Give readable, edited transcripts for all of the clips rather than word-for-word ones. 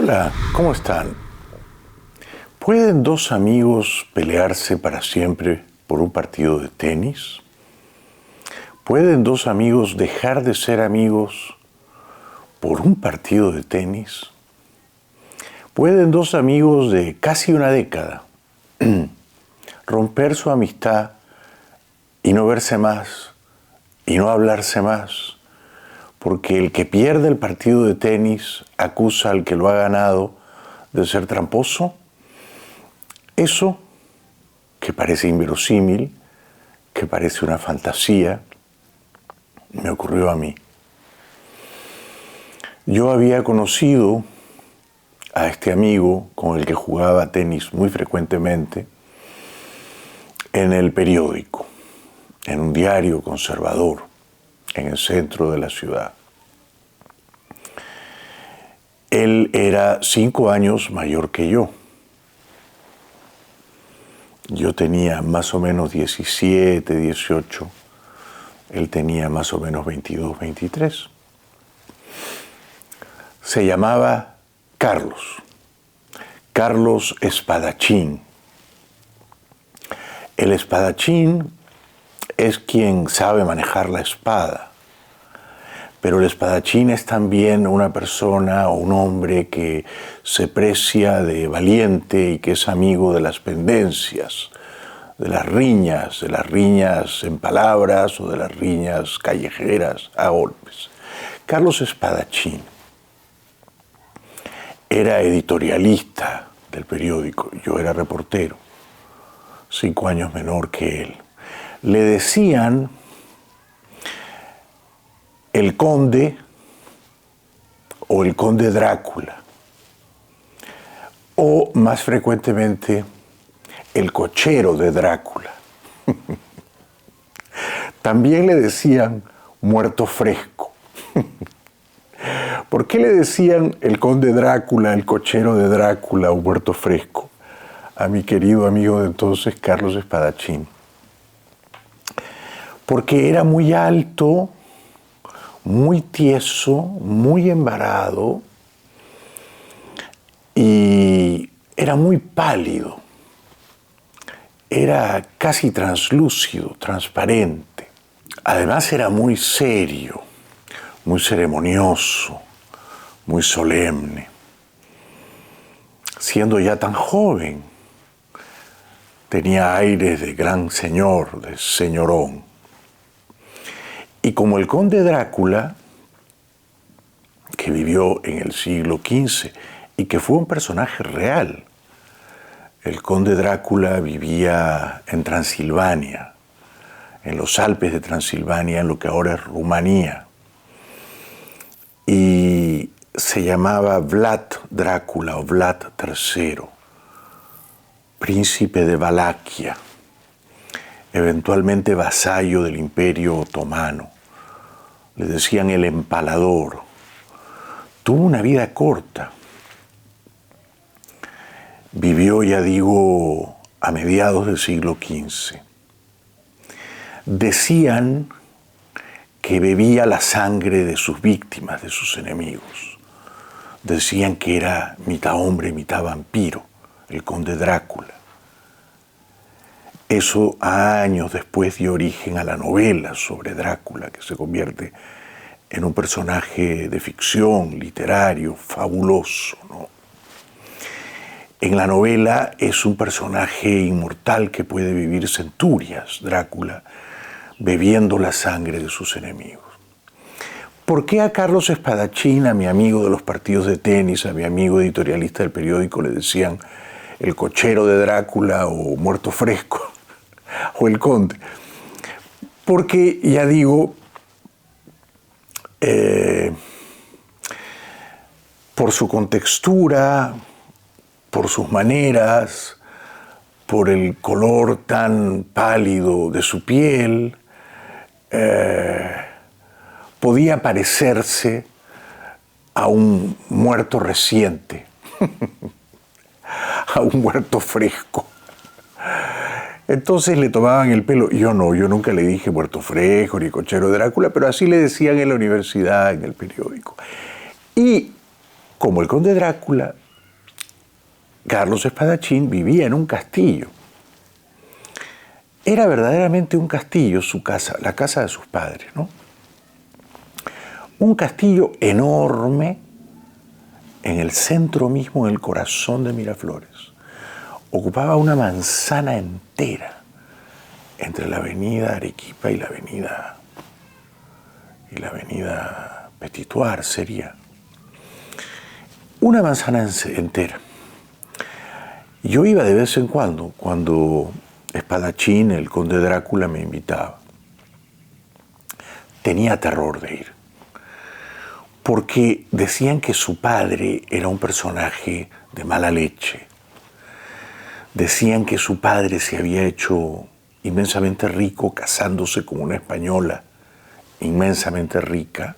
Hola, ¿cómo están? ¿Pueden dos amigos pelearse para siempre por un partido de tenis? ¿Pueden dos amigos dejar de ser amigos por un partido de tenis? ¿Pueden dos amigos de casi una década romper su amistad y no verse más y no hablarse más? Porque el que pierde el partido de tenis acusa al que lo ha ganado de ser tramposo. Eso, que parece inverosímil, que parece una fantasía, me ocurrió a mí. Yo había conocido a este amigo con el que jugaba tenis muy frecuentemente en el periódico, en un diario conservador, en el centro de la ciudad. Él era 5 años mayor que yo. Yo tenía más o menos 17, 18. Él tenía más o menos 22, 23. Se llamaba Carlos Espadachín. El espadachín es quien sabe manejar la espada, pero el espadachín es también una persona o un hombre que se precia de valiente y que es amigo de las pendencias, de las riñas en palabras o de las riñas callejeras a golpes. Carlos Espadachín era editorialista del periódico, yo era reportero, 5 años menor que él. Le decían el conde o el conde Drácula, o más frecuentemente el cochero de Drácula. También le decían muerto fresco. ¿Por qué le decían el conde Drácula, el cochero de Drácula o muerto fresco a mi querido amigo de entonces, Carlos Espadachín? Porque era muy alto, muy tieso, muy embarado y era muy pálido. Era casi translúcido, transparente. Además era muy serio, muy ceremonioso, muy solemne. Siendo ya tan joven, tenía aires de gran señor, de señorón. Y como el conde Drácula, que vivió en el siglo XV y que fue un personaje real, el conde Drácula vivía en Transilvania, en los Alpes de Transilvania, en lo que ahora es Rumanía. Y se llamaba Vlad Drácula o Vlad III, príncipe de Valaquia, eventualmente vasallo del Imperio Otomano. Le decían el empalador. Tuvo una vida corta. Vivió, ya digo, a mediados del siglo XV. Decían que bebía la sangre de sus víctimas, de sus enemigos. Decían que era mitad hombre, mitad vampiro, el conde Drácula. Eso años después dio origen a la novela sobre Drácula, que se convierte en un personaje de ficción, literario, fabuloso, ¿no? En la novela es un personaje inmortal que puede vivir centurias, Drácula, bebiendo la sangre de sus enemigos. ¿Por qué a Carlos Espadachín, a mi amigo de los partidos de tenis, a mi amigo editorialista del periódico, le decían el cochero de Drácula o muerto fresco o el conde? Porque, ya digo, por su contextura, por sus maneras, por el color tan pálido de su piel, podía parecerse a un muerto reciente, a un muerto fresco. Entonces le tomaban el pelo. Yo nunca le dije muerto fresco ni cochero de Drácula, pero así le decían en la universidad, en el periódico. Y como el conde Drácula, Carlos Espadachín vivía en un castillo. Era verdaderamente un castillo su casa, la casa de sus padres, ¿no? Un castillo enorme en el centro mismo, en el corazón de Miraflores. Ocupaba una manzana entera entre la avenida Arequipa y la avenida Petituar sería. Una manzana entera. Yo iba de vez en cuando Espadachín, el conde Drácula, me invitaba. Tenía terror de ir, porque decían que su padre era un personaje de mala leche. Decían que su padre se había hecho inmensamente rico casándose con una española inmensamente rica,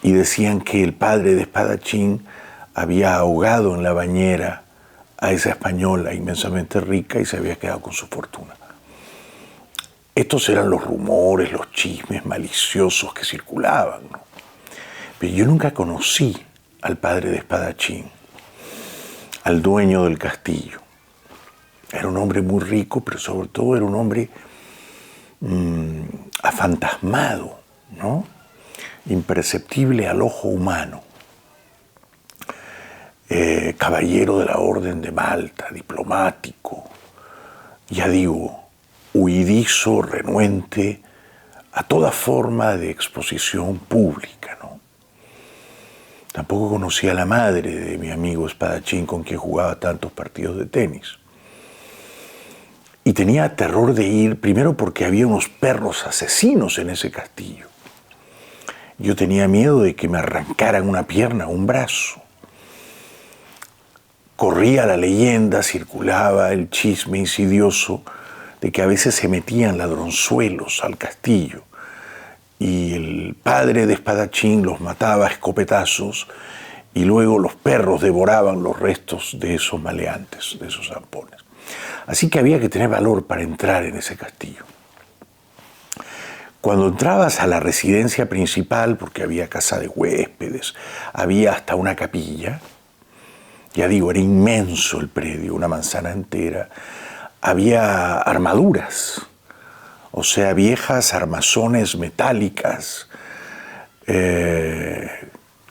y decían que el padre de Espadachín había ahogado en la bañera a esa española inmensamente rica y se había quedado con su fortuna. Estos eran los rumores, los chismes maliciosos que circulaban, ¿no? Pero yo nunca conocí al padre de Espadachín, al dueño del castillo. Era un hombre muy rico, pero sobre todo era un hombre afantasmado, ¿no? Imperceptible al ojo humano. Caballero de la Orden de Malta, diplomático, ya digo, huidizo, renuente a toda forma de exposición pública, ¿no? Tampoco conocía a la madre de mi amigo Espadachín, con quien jugaba tantos partidos de tenis. Y tenía terror de ir, primero porque había unos perros asesinos en ese castillo. Yo tenía miedo de que me arrancaran una pierna o un brazo. Corría la leyenda, circulaba el chisme insidioso de que a veces se metían ladronzuelos al castillo y el padre de Espadachín los mataba a escopetazos y luego los perros devoraban los restos de esos maleantes, de esos zampones. Así que había que tener valor para entrar en ese castillo. Cuando entrabas a la residencia principal, porque había casa de huéspedes, había hasta una capilla. Ya digo, era inmenso el predio, una manzana entera. Había armaduras, o sea, viejas armazones metálicas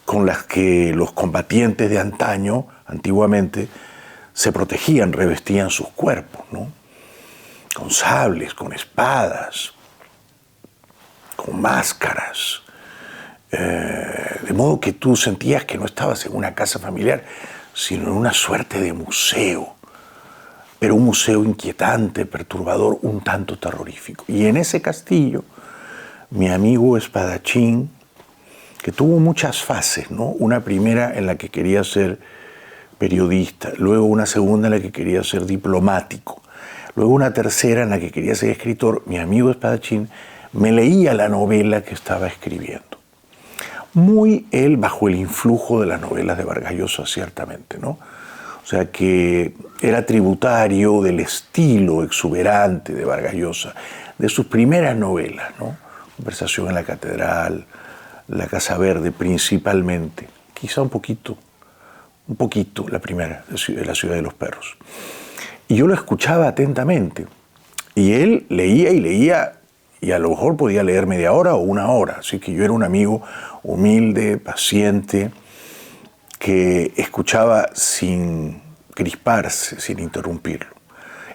con las que los combatientes de antaño, antiguamente, se protegían, revestían sus cuerpos, ¿no? Con sables, con espadas, con máscaras. De modo que tú sentías que no estabas en una casa familiar, sino en una suerte de museo, pero un museo inquietante, perturbador, un tanto terrorífico. Y en ese castillo, mi amigo Espadachín, que tuvo muchas fases, ¿no? Una primera en la que quería ser periodista, luego una segunda en la que quería ser diplomático, luego una tercera en la que quería ser escritor. Mi amigo Espadachín me leía la novela que estaba escribiendo. Muy él bajo el influjo de las novelas de Vargas Llosa, ciertamente, ¿no? O sea que era tributario del estilo exuberante de Vargas Llosa, de sus primeras novelas, ¿no? Conversación en la Catedral, La Casa Verde principalmente, quizá un poquito, la primera, La Ciudad de los Perros. Y yo lo escuchaba atentamente, y él leía y leía, y a lo mejor podía leer media hora o una hora, así que yo era un amigo humilde, paciente, que escuchaba sin crisparse, sin interrumpirlo.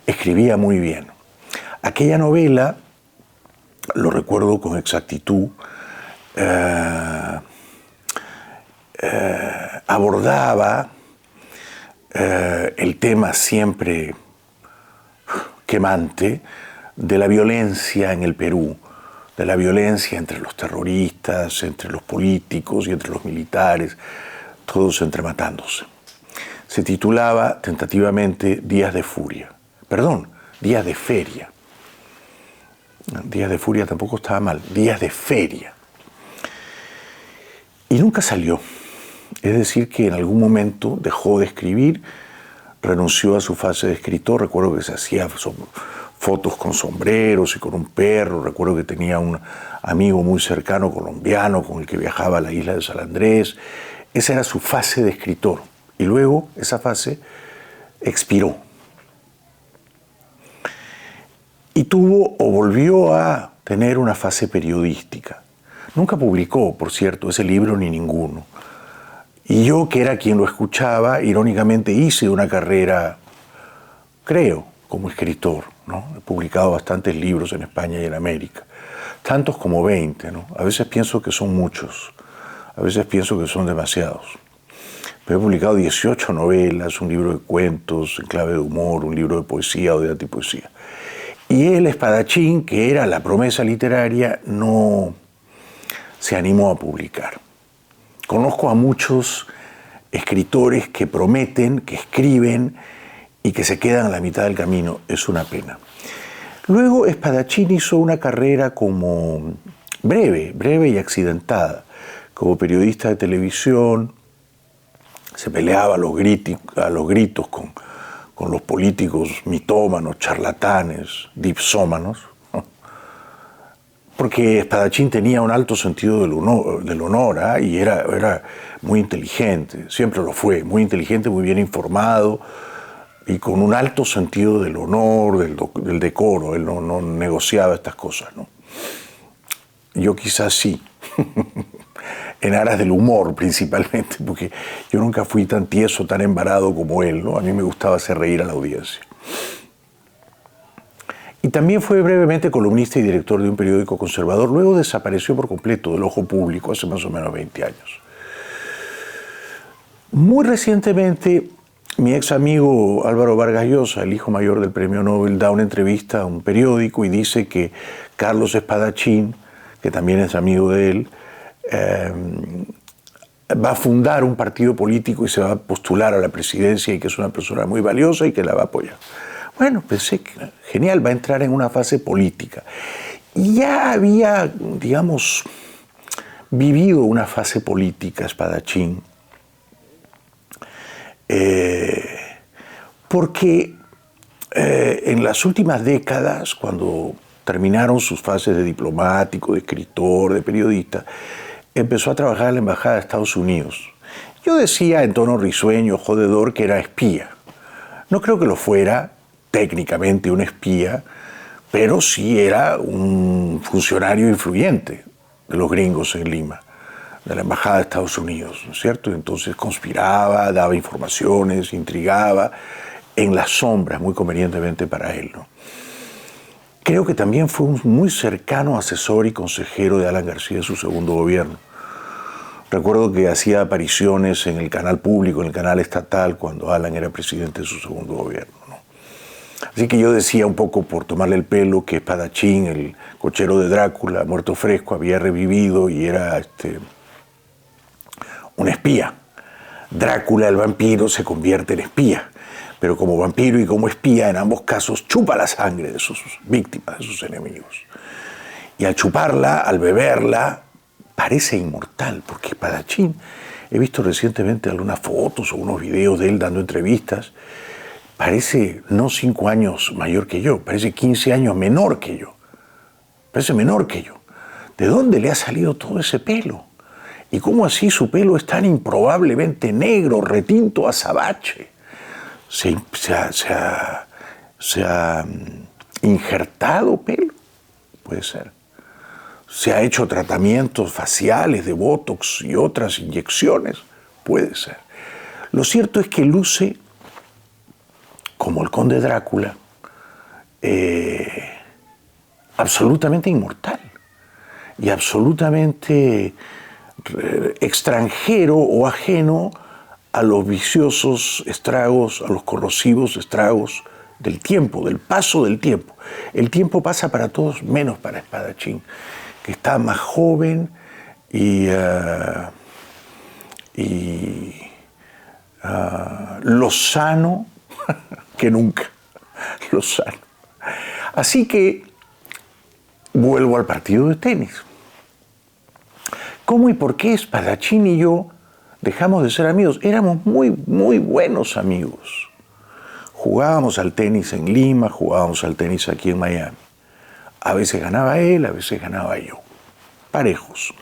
Escribía muy bien. Aquella novela, lo recuerdo con exactitud, abordaba el tema siempre quemante de la violencia en el Perú, de la violencia entre los terroristas, entre los políticos y entre los militares, todos entrematándose. Se titulaba tentativamente Días de Furia. Perdón, Días de Feria. Días de Furia tampoco estaba mal, Días de Feria. Y nunca salió. Es decir, que en algún momento dejó de escribir, renunció a su fase de escritor. Recuerdo que se hacía fotos con sombreros y con un perro. Recuerdo que tenía un amigo muy cercano colombiano con el que viajaba a la isla de San Andrés. esa era su fase de escritor. Y luego esa fase expiró. Y tuvo o volvió a tener una fase periodística. Nunca publicó, por cierto, ese libro ni ninguno. Y yo, que era quien lo escuchaba, irónicamente hice una carrera, creo, como escritor, ¿no? He publicado bastantes libros en España y en América, tantos como 20, ¿no? A veces pienso que son muchos, a veces pienso que son demasiados. Pero he publicado 18 novelas, un libro de cuentos en clave de humor, un libro de poesía o de antipoesía. Y el espadachín, que era la promesa literaria, no se animó a publicar. Conozco a muchos escritores que prometen, que escriben y que se quedan a la mitad del camino. Es una pena. Luego Espadachín hizo una carrera como breve y accidentada, como periodista de televisión. Se peleaba a los gritos con los políticos mitómanos, charlatanes, dipsómanos, ¿no? Porque Espadachín tenía un alto sentido del honor, ¿eh? Y era muy inteligente, siempre lo fue, muy inteligente, muy bien informado y con un alto sentido del honor, del decoro. Él no negociaba estas cosas, ¿no? Yo quizás sí, en aras del humor principalmente, porque yo nunca fui tan tieso, tan embarado como él, ¿no? A mí me gustaba hacer reír a la audiencia. Y también fue brevemente columnista y director de un periódico conservador. Luego desapareció por completo del ojo público hace más o menos 20 años. Muy recientemente, mi ex amigo Álvaro Vargas Llosa, el hijo mayor del premio Nobel, da una entrevista a un periódico y dice que Carlos Espadachín, que también es amigo de él, va a fundar un partido político y se va a postular a la presidencia y que es una persona muy valiosa y que la va a apoyar. Bueno, pensé que genial, va a entrar en una fase política. Y ya había, digamos, vivido una fase política Espadachín, porque en las últimas décadas, cuando terminaron sus fases de diplomático, de escritor, de periodista, empezó a trabajar en la Embajada de Estados Unidos. Yo decía en tono risueño, jodedor, que era espía. No creo que lo fuera técnicamente un espía, pero sí era un funcionario influyente de los gringos en Lima, de la Embajada de Estados Unidos, ¿no es cierto? Entonces conspiraba, daba informaciones, intrigaba en las sombras, muy convenientemente para él, ¿no? Creo que también fue un muy cercano asesor y consejero de Alan García en su segundo gobierno. Recuerdo que hacía apariciones en el canal público, en el canal estatal, cuando Alan era presidente de su segundo gobierno, ¿no? Así que yo decía un poco por tomarle el pelo que Espadachín, el cochero de Drácula, muerto fresco, había revivido y era un espía. Drácula, el vampiro, se convierte en espía, pero como vampiro y como espía, en ambos casos, chupa la sangre de sus víctimas, de sus enemigos. Y al chuparla, al beberla, parece inmortal, porque Espadachín, he visto recientemente algunas fotos o unos videos de él dando entrevistas, parece no 5 años mayor que yo, parece 15 años menor que yo, parece menor que yo. ¿De dónde le ha salido todo ese pelo? ¿Y cómo así su pelo es tan improbablemente negro, retinto azabache? ¿Se ha injertado pelo? Puede ser. ¿Se ha hecho tratamientos faciales de botox y otras inyecciones? Puede ser. Lo cierto es que luce como el conde Drácula, absolutamente inmortal y absolutamente extranjero o ajeno a los viciosos estragos, a los corrosivos estragos del tiempo, del paso del tiempo. El tiempo pasa para todos, menos para Espadachín, que está más joven y lozano que nunca, lozano. Así que vuelvo al partido de tenis. ¿Cómo y por qué Espadachín y yo dejamos de ser amigos? Éramos muy buenos amigos. Jugábamos al tenis en Lima, jugábamos al tenis aquí en Miami. A veces ganaba él, a veces ganaba yo. Parejos.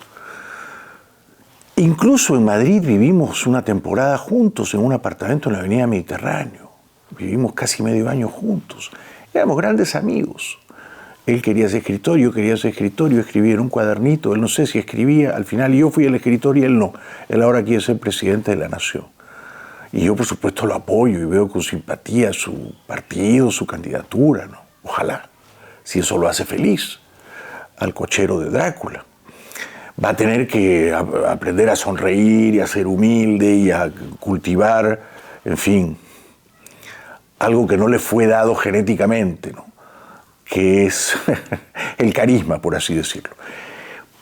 Incluso en Madrid vivimos una temporada juntos en un apartamento en la Avenida Mediterráneo. Vivimos casi medio año juntos. Éramos grandes amigos. Él quería ser escritor, yo quería ser escritor, yo escribía en un cuadernito, él no sé si escribía, al final yo fui el escritor y él no. Él ahora quiere ser presidente de la nación. Y yo, por supuesto, lo apoyo y veo con simpatía su partido, su candidatura, ¿no? Ojalá, si eso lo hace feliz al cochero de Drácula. Va a tener que aprender a sonreír y a ser humilde y a cultivar, en fin, algo que no le fue dado genéticamente, ¿no? Que es el carisma, por así decirlo.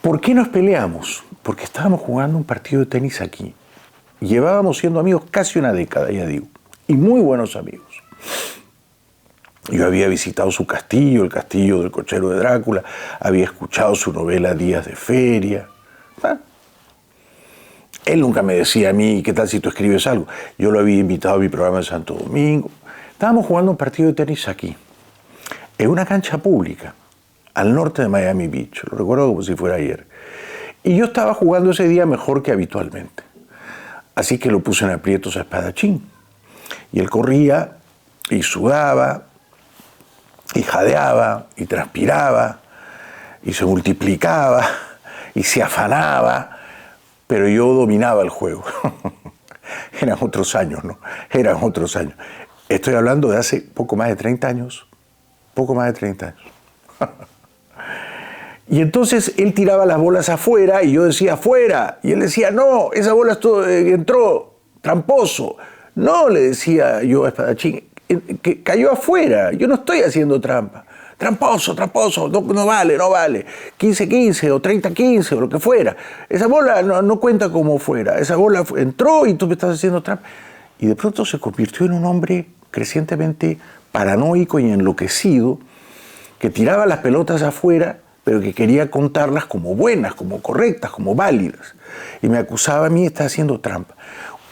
¿Por qué nos peleamos? Porque estábamos jugando un partido de tenis aquí. Llevábamos siendo amigos casi una década, ya digo, y muy buenos amigos. Yo había visitado su castillo, el castillo del cochero de Drácula, había escuchado su novela Días de Feria. Él nunca me decía a mí, ¿qué tal si tú escribes algo? Yo lo había invitado a mi programa de Santo Domingo. Estábamos jugando un partido de tenis aquí, en una cancha pública, al norte de Miami Beach. Lo recuerdo como si fuera ayer. Y yo estaba jugando ese día mejor que habitualmente. Así que lo puse en aprietos a espadachín. Y él corría y sudaba, y jadeaba, y transpiraba, y se multiplicaba, y se afanaba, pero yo dominaba el juego. Eran otros años, ¿no? Eran otros años. Estoy hablando de hace poco más de 30 años. Poco más de 30 años. Y entonces él tiraba las bolas afuera y yo decía afuera. Y él decía, no, esa bola entró, tramposo. No, le decía yo a espadachín, que cayó afuera, yo no estoy haciendo trampa. Tramposo, no vale, no vale. 15-15 o 30-15 o lo que fuera. Esa bola no cuenta como fuera. Esa bola entró y tú me estás haciendo trampa. Y de pronto se convirtió en un hombre crecientemente paranoico y enloquecido, que tiraba las pelotas afuera, pero que quería contarlas como buenas, como correctas, como válidas. Y me acusaba a mí de estar haciendo trampa.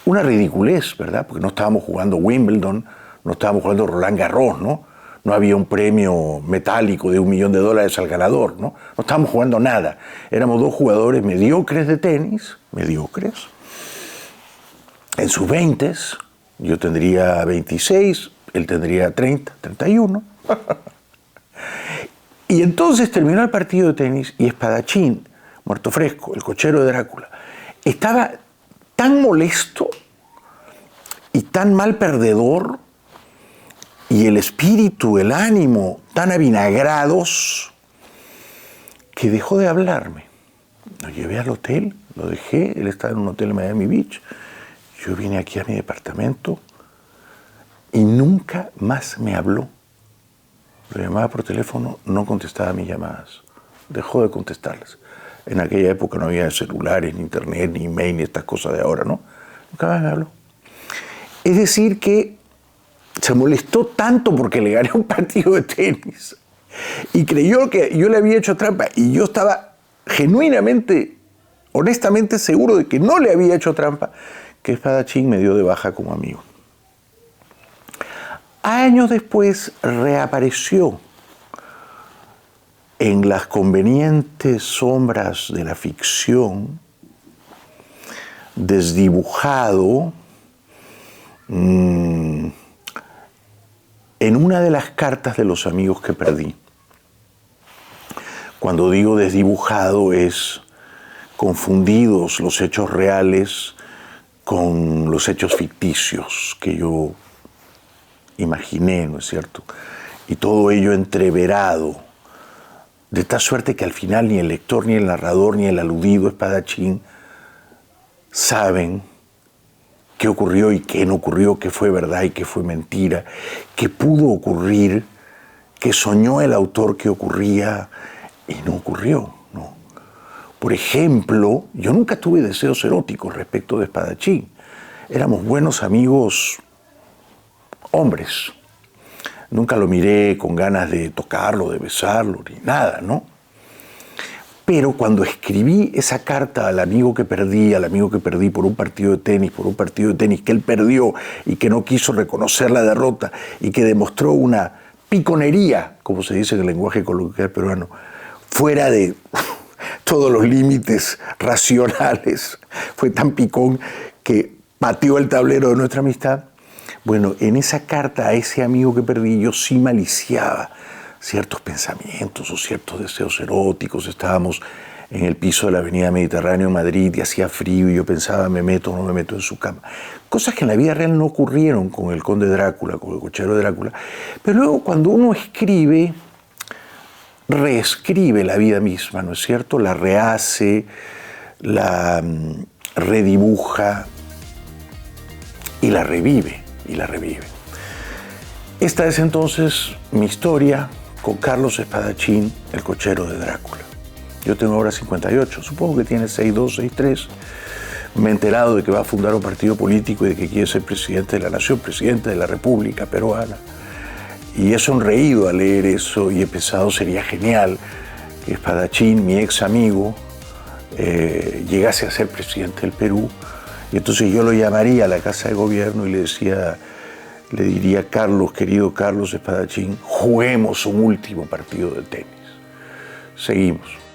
Una ridiculez, ¿verdad? Porque no estábamos jugando Wimbledon, no estábamos jugando Roland Garros, ¿no? No había un premio metálico de $1 millón al ganador, ¿no? No estábamos jugando nada. Éramos dos jugadores mediocres de tenis, mediocres. En sus 20s, yo tendría 26, él tendría 30, 31. Y entonces terminó el partido de tenis y espadachín, muerto fresco, el cochero de Drácula, estaba tan molesto y tan mal perdedor, y el espíritu, el ánimo tan avinagrados, que dejó de hablarme. Lo llevé al hotel, lo dejé, él estaba en un hotel en Miami Beach, yo vine aquí a mi departamento y nunca más me habló. Lo llamaba por teléfono, no contestaba mis llamadas, dejó de contestarlas. En aquella época no había celulares, ni internet, ni email, ni estas cosas de ahora, ¿no? Nunca más me habló. Es decir que se molestó tanto porque le gané un partido de tenis y creyó que yo le había hecho trampa y yo estaba genuinamente, honestamente seguro de que no le había hecho trampa, que espadachín me dio de baja como amigo. Años después reapareció en las convenientes sombras de la ficción, desdibujado, en una de las cartas de los amigos que perdí. Cuando digo desdibujado es confundidos los hechos reales con los hechos ficticios que yo imaginé, ¿no es cierto? Y todo ello entreverado, de tal suerte que al final ni el lector, ni el narrador, ni el aludido espadachín saben qué ocurrió y qué no ocurrió, qué fue verdad y qué fue mentira, qué pudo ocurrir, qué soñó el autor que ocurría y no ocurrió, ¿no? Por ejemplo, yo nunca tuve deseos eróticos respecto de espadachín. Éramos buenos amigos hombres. Nunca lo miré con ganas de tocarlo, de besarlo, ni nada, ¿no? Pero cuando escribí esa carta al amigo que perdí por un partido de tenis que él perdió y que no quiso reconocer la derrota y que demostró una piconería, como se dice en el lenguaje coloquial peruano, fuera de todos los límites racionales, fue tan picón que pateó el tablero de nuestra amistad. Bueno, en esa carta a ese amigo que perdí, yo sí maliciaba ciertos pensamientos o ciertos deseos eróticos. Estábamos en el piso de la Avenida Mediterráneo en Madrid y hacía frío y yo pensaba, ¿me meto o no me meto en su cama? Cosas que en la vida real no ocurrieron con el conde Drácula, con el cochero de Drácula. Pero luego cuando uno escribe, reescribe la vida misma, ¿no es cierto? La rehace, la redibuja y la revive, Esta es entonces mi historia con Carlos Espadachín, el cochero de Drácula. Yo tengo ahora 58, supongo que tiene 62, 63. Me he enterado de que va a fundar un partido político y de que quiere ser presidente de la nación, presidente de la República Peruana. Y he sonreído al leer eso y he pensado, sería genial que Espadachín, mi ex amigo, llegase a ser presidente del Perú. Y entonces yo lo llamaría a la Casa de Gobierno y le diría, Carlos, querido Carlos Espadachín, juguemos un último partido de tenis. Seguimos.